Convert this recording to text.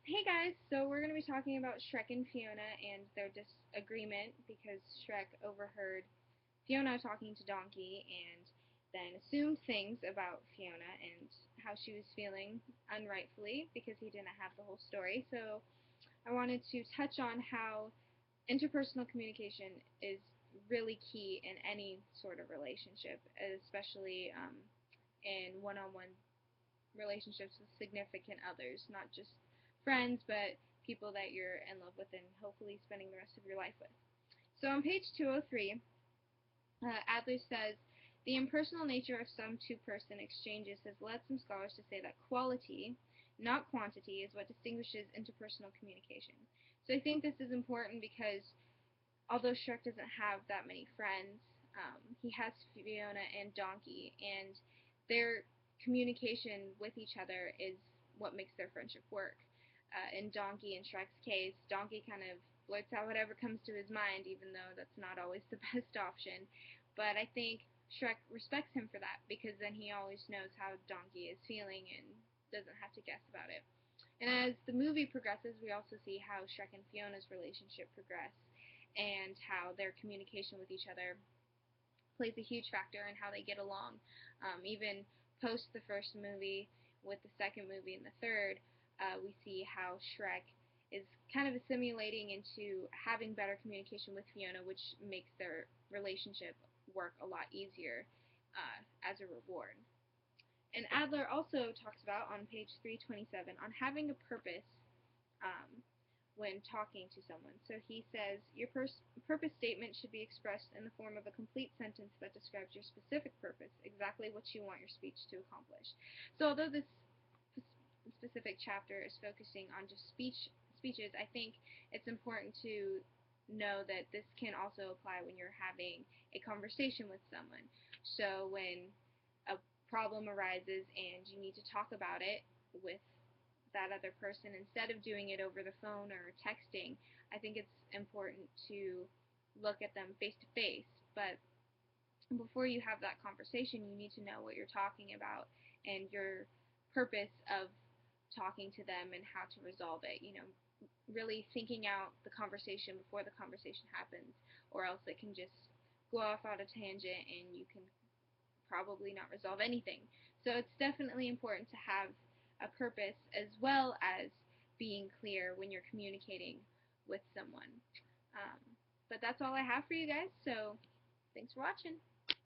Hey guys, so we're going to be talking about Shrek and Fiona and their disagreement because Shrek overheard Fiona talking to Donkey and then assumed things about Fiona and how she was feeling unrightfully because he didn't have the whole story. So I wanted to touch on how interpersonal communication is really key in any sort of relationship, especially in one-on-one relationships with significant others, not just friends, but people that you're in love with and hopefully spending the rest of your life with. So on page 203, Adler says, the impersonal nature of some two-person exchanges has led some scholars to say that quality, not quantity, is what distinguishes interpersonal communication. So I think this is important because although Shrek doesn't have that many friends, he has Fiona and Donkey, and their communication with each other is what makes their friendship work. In Donkey and Shrek's case, Donkey kind of blurts out whatever comes to his mind, even though that's not always the best option. But I think Shrek respects him for that, because then he always knows how Donkey is feeling and doesn't have to guess about it. And as the movie progresses, we also see how Shrek and Fiona's relationship progress and how their communication with each other plays a huge factor in how they get along. Even post the first movie, with the second movie and the third, we see how Shrek is kind of assimilating into having better communication with Fiona, which makes their relationship work a lot easier as a reward. And Adler also talks about on page 327 on having a purpose um, when talking to someone. So he says, your purpose statement should be expressed in the form of a complete sentence that describes your specific purpose, exactly what you want your speech to accomplish. So although this specific chapter is focusing on just speeches, I think it's important to know that this can also apply when you're having a conversation with someone. So when a problem arises and you need to talk about it with that other person, instead of doing it over the phone or texting, I think it's important to look at them face to face. But before you have that conversation, you need to know what you're talking about and your purpose of talking to them and how to resolve it. Really thinking out the conversation before the conversation happens, or else it can just go off on a tangent and you can probably not resolve anything. So it's definitely important to have a purpose as well as being clear when you're communicating with someone. But that's all I have for you guys, so thanks for watching.